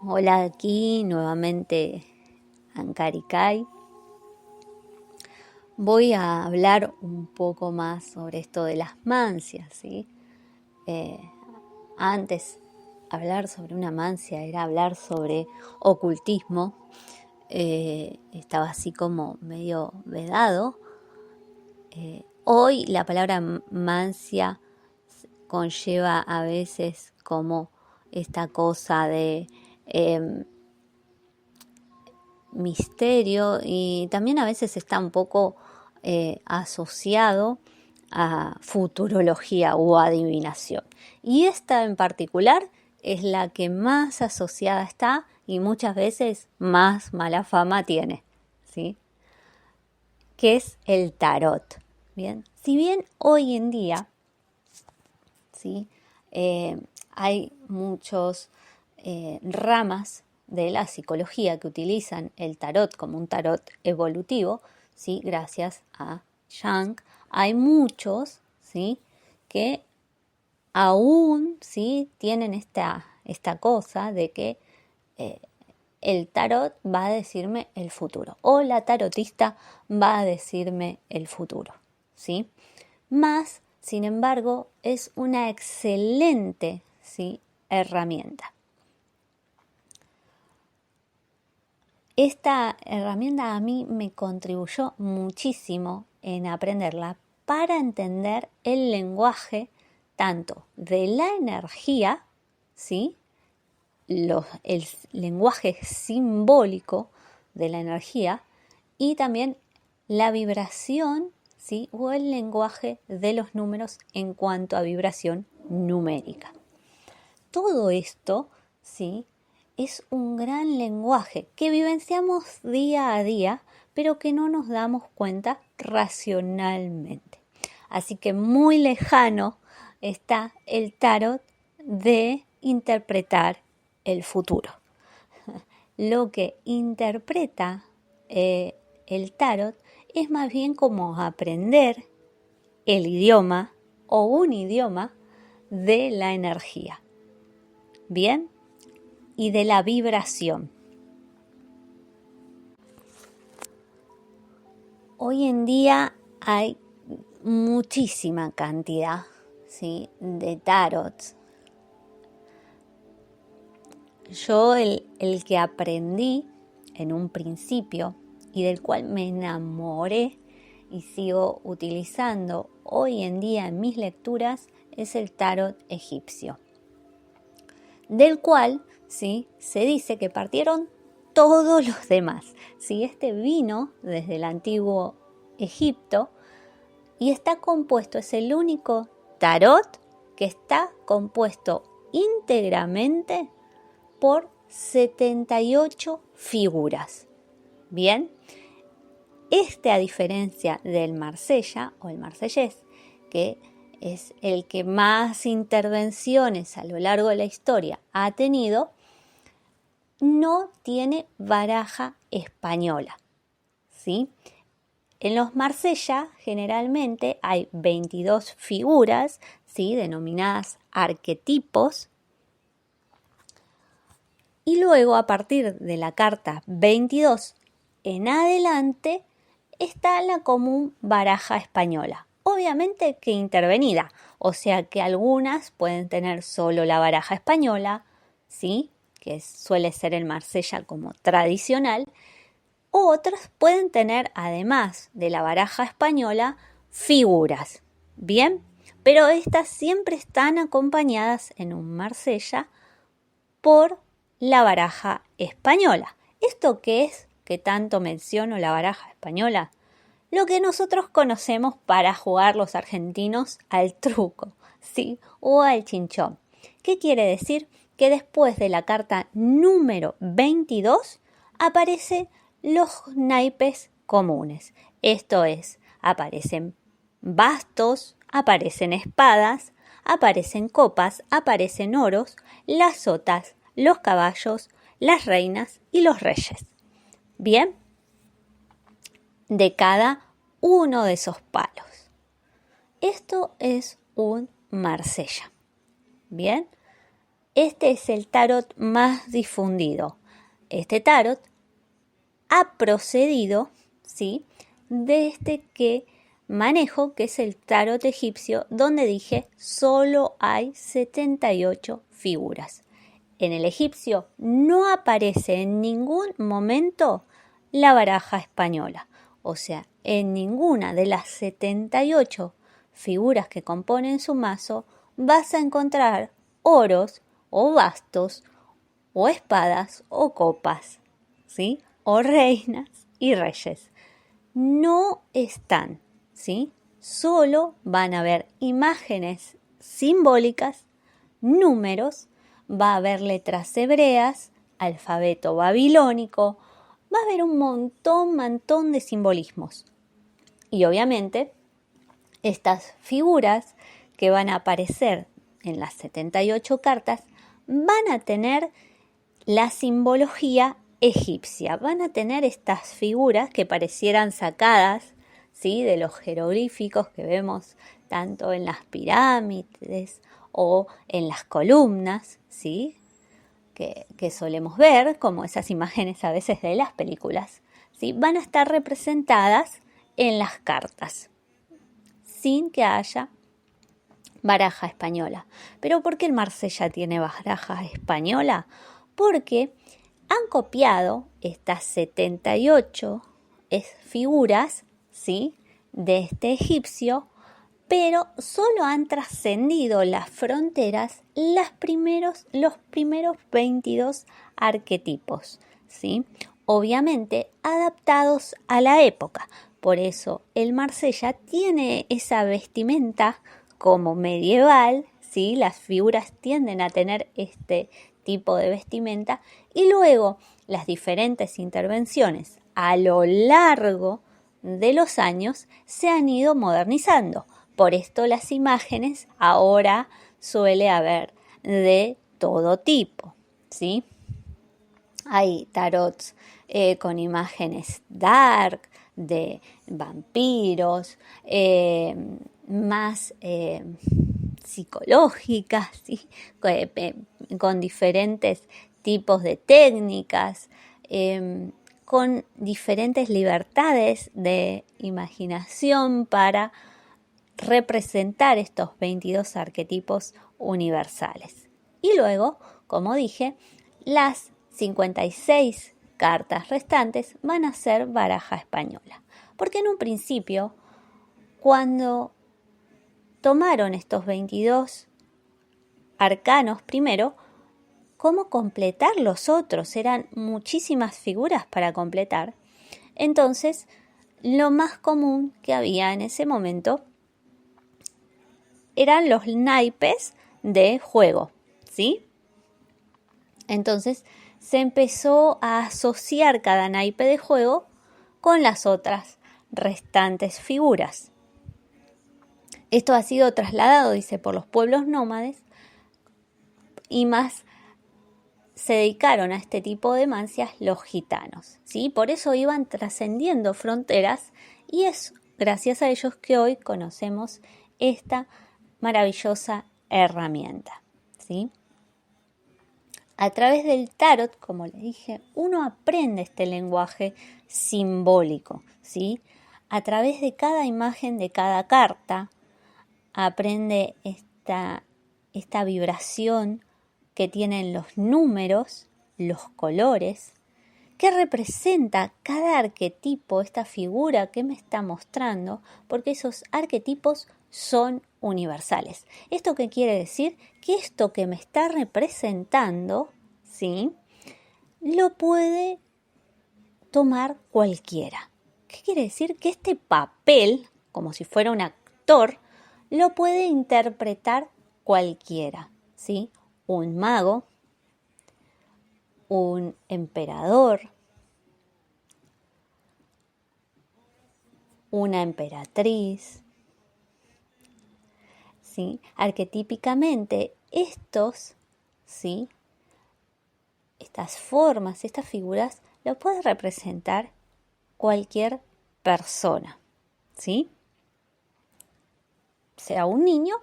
Hola, aquí nuevamente Ankarikay. Voy a hablar un poco más sobre esto de las mancias, ¿sí? Antes, hablar sobre una mancia era hablar sobre ocultismo. Estaba así como medio vedado. Hoy la palabra mancia conlleva a veces como esta cosa de misterio y también a veces está un poco asociado a futurología o adivinación. Y esta en particular es la que más asociada está y muchas veces más mala fama tiene, ¿sí? Que es el tarot. Bien, si bien hoy en día, ¿sí? Hay muchos ramas de la psicología que utilizan el tarot como un tarot evolutivo, ¿sí? Gracias a Jung. Hay muchos, ¿sí? Que aún, ¿sí? Tienen esta cosa de que el tarot va a decirme el futuro o la tarotista va a decirme el futuro, ¿sí? Más, sin embargo, es una excelente, ¿sí? herramienta. Esta herramienta a mí me contribuyó muchísimo en aprenderla para entender el lenguaje tanto de la energía, ¿sí? El lenguaje simbólico de la energía y también la vibración, ¿sí? o el lenguaje de los números en cuanto a vibración numérica. Todo esto, ¿sí? es un gran lenguaje que vivenciamos día a día, pero que no nos damos cuenta racionalmente. Así que muy lejano está el tarot de interpretar el futuro. Lo que interpreta el tarot es más bien como aprender el idioma o un idioma de la energía. ¿Bien? Y de la vibración. Hoy en día hay muchísima cantidad, ¿sí? de tarots. Yo el que aprendí en un principio y del cual me enamoré y sigo utilizando hoy en día en mis lecturas es el tarot egipcio, del cual, ¿sí? se dice que partieron todos los demás. ¿Sí? Este vino desde el antiguo Egipto y está compuesto, es el único tarot que está compuesto íntegramente por 78 figuras. Bien, a diferencia del Marsella o el marsellés, que es el que más intervenciones a lo largo de la historia ha tenido, no tiene baraja española, ¿sí? En los Marsella generalmente hay 22 figuras, ¿sí? denominadas arquetipos, y luego a partir de la carta 22 en adelante está la común baraja española, obviamente que intervenida, o sea que algunas pueden tener solo la baraja española, ¿sí? que suele ser el Marsella como tradicional, otras pueden tener, además de la baraja española, figuras, ¿bien? Pero estas siempre están acompañadas en un Marsella por la baraja española. ¿Esto qué es que tanto menciono la baraja española? Lo que nosotros conocemos para jugar los argentinos al truco, ¿sí? O al chinchón. ¿Qué quiere decir? Que después de la carta número 22 aparece los naipes comunes. Esto es, aparecen bastos, aparecen espadas, aparecen copas, aparecen oros, las sotas, los caballos, las reinas y los reyes. Bien, de cada uno de esos palos. Esto es un Marsella. Bien, Este es el tarot más difundido. Este tarot ha procedido, ¿sí?, de este que manejo, que es el tarot egipcio, donde dije solo hay 78 figuras. En el egipcio no aparece en ningún momento la baraja española. O sea, en ninguna de las 78 figuras que componen su mazo vas a encontrar oros o bastos o espadas o copas, ¿sí?, o reinas y reyes. No están, ¿sí? Solo van a haber imágenes simbólicas, números, va a haber letras hebreas, alfabeto babilónico, va a haber un montón de simbolismos. Y obviamente, estas figuras que van a aparecer en las 78 cartas van a tener la simbología egipcia. Van a tener estas figuras que parecieran sacadas, ¿sí?, de los jeroglíficos que vemos tanto en las pirámides o en las columnas, ¿sí?, que solemos ver, como esas imágenes a veces de las películas, ¿sí?, van a estar representadas en las cartas, sin que haya baraja española. ¿Pero por qué el Marsella tiene baraja española? Porque han copiado estas 78 figuras, ¿sí?, de este egipcio, pero solo han trascendido las fronteras los primeros 22 arquetipos, ¿sí?, obviamente adaptados a la época. Por eso el Marsella tiene esa vestimenta como medieval, ¿sí?, las figuras tienden a tener este tipo de vestimenta, y luego las diferentes intervenciones a lo largo de los años se han ido modernizando. Por esto las imágenes ahora suele haber de todo tipo, ¿sí? Hay tarots con imágenes dark, de vampiros, más psicológicas, ¿sí?, con diferentes tipos de técnicas, con diferentes libertades de imaginación para representar estos 22 arquetipos universales. Y luego, como dije, las 56 cartas restantes van a ser baraja española. Porque en un principio, cuando tomaron estos 22 arcanos primero, ¿cómo completar los otros? Eran muchísimas figuras para completar. Entonces, lo más común que había en ese momento eran los naipes de juego, ¿sí? Entonces, se empezó a asociar cada naipe de juego con las otras restantes figuras. Esto ha sido trasladado, dice, por los pueblos nómades, y más se dedicaron a este tipo de mancias los gitanos, ¿sí? Por eso iban trascendiendo fronteras, y es gracias a ellos que hoy conocemos esta maravillosa herramienta, ¿sí? A través del tarot, como les dije, uno aprende este lenguaje simbólico, ¿sí? A través de cada imagen de cada carta, aprende esta vibración que tienen los números, los colores, qué representa cada arquetipo, esta figura que me está mostrando, porque esos arquetipos son universales. ¿Esto qué quiere decir? Que esto que me está representando, ¿sí?, lo puede tomar cualquiera. ¿Qué quiere decir? Que este papel, como si fuera un actor, lo puede interpretar cualquiera, ¿sí? Un mago, un emperador, una emperatriz, ¿sí? Arquetípicamente, estos, ¿sí?, estas formas, estas figuras, lo puede representar cualquier persona, ¿sí?, sea un niño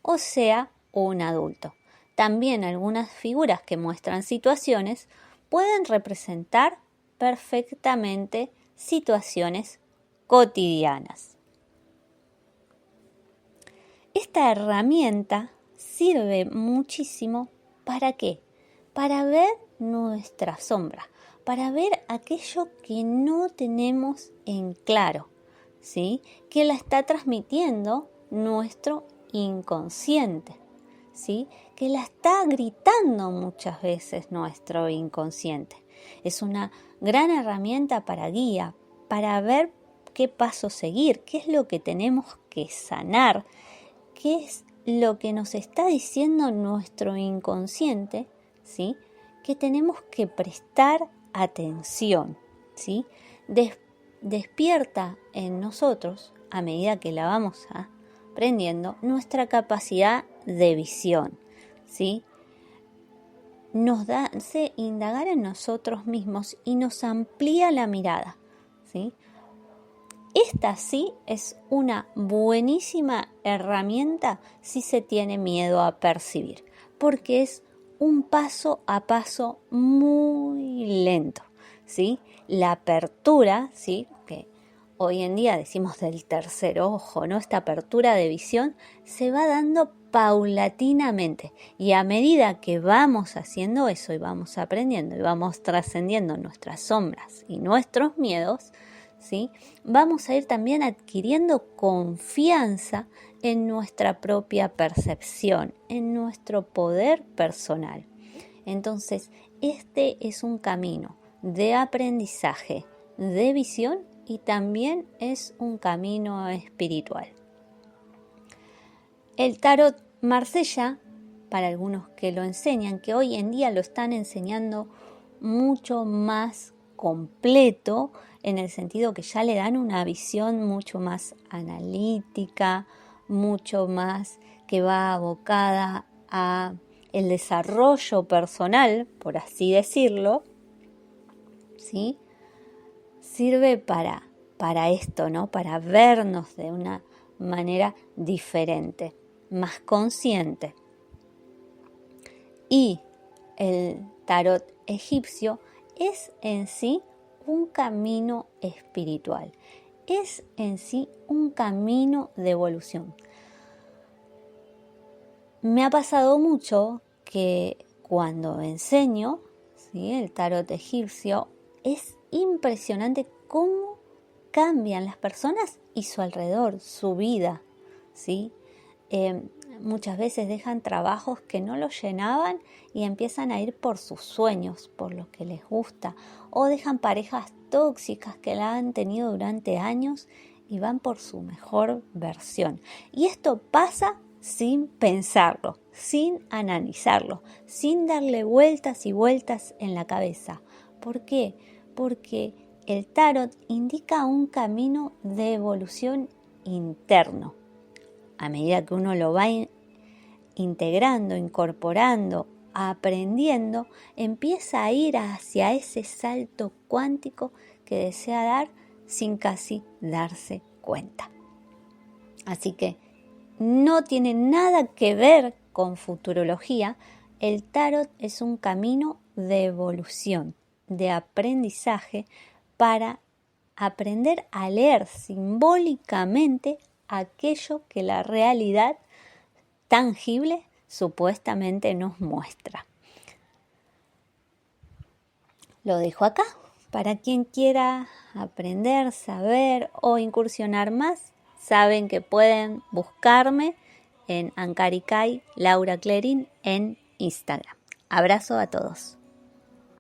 o sea un adulto, También algunas figuras que muestran situaciones pueden representar perfectamente situaciones cotidianas. Esta herramienta sirve muchísimo ¿para qué? Para ver nuestra sombra, para ver aquello que no tenemos en claro, ¿sí? Que la está transmitiendo nuestro inconsciente, ¿sí? Que la está gritando muchas veces nuestro inconsciente. Es una gran herramienta para guía, para ver qué paso seguir, qué es lo que tenemos que sanar, qué es lo que nos está diciendo nuestro inconsciente, ¿sí? Que tenemos que prestar atención, ¿sí? Despierta en nosotros, a medida que la vamos aprendiendo, nuestra capacidad de visión, ¿sí? Nos hace indagar en nosotros mismos y nos amplía la mirada, ¿sí? Esta sí es una buenísima herramienta si se tiene miedo a percibir, porque es un paso a paso muy lento, ¿sí? La apertura, ¿sí? Que hoy en día decimos del tercer ojo, ¿no? Esta apertura de visión se va dando paulatinamente y a medida que vamos haciendo eso y vamos aprendiendo y vamos trascendiendo nuestras sombras y nuestros miedos, ¿sí? Vamos a ir también adquiriendo confianza en nuestra propia percepción, en nuestro poder personal. Entonces, este es un camino de aprendizaje, de visión y también es un camino espiritual. El tarot Marsella, para algunos que lo enseñan, que hoy en día lo están enseñando mucho más completo, en el sentido que ya le dan una visión mucho más analítica, mucho más que va abocada a el desarrollo personal, por así decirlo, ¿sí? Sirve para esto, ¿no? Para vernos de una manera diferente, más consciente. Y el tarot egipcio es en sí un camino espiritual, es en sí un camino de evolución. Me ha pasado mucho que cuando enseño, ¿sí?, el tarot egipcio, es impresionante cómo cambian las personas y su alrededor, su vida, ¿sí? Muchas veces dejan trabajos que no los llenaban y empiezan a ir por sus sueños, por lo que les gusta, o dejan parejas tóxicas que la han tenido durante años y van por su mejor versión. Y esto pasa sin pensarlo, sin analizarlo, sin darle vueltas y vueltas en la cabeza. ¿Por qué? Porque el tarot indica un camino de evolución interno. A medida que uno lo va integrando, incorporando, aprendiendo, empieza a ir hacia ese salto cuántico que desea dar sin casi darse cuenta. Así que no tiene nada que ver con futurología. El tarot es un camino de evolución, de aprendizaje para aprender a leer simbólicamente aquello que la realidad tangible supuestamente nos muestra. Lo dejo acá para quien quiera aprender, saber o incursionar más. Saben que pueden buscarme en Ankarikay Laura Clerín en Instagram. Abrazo a todos.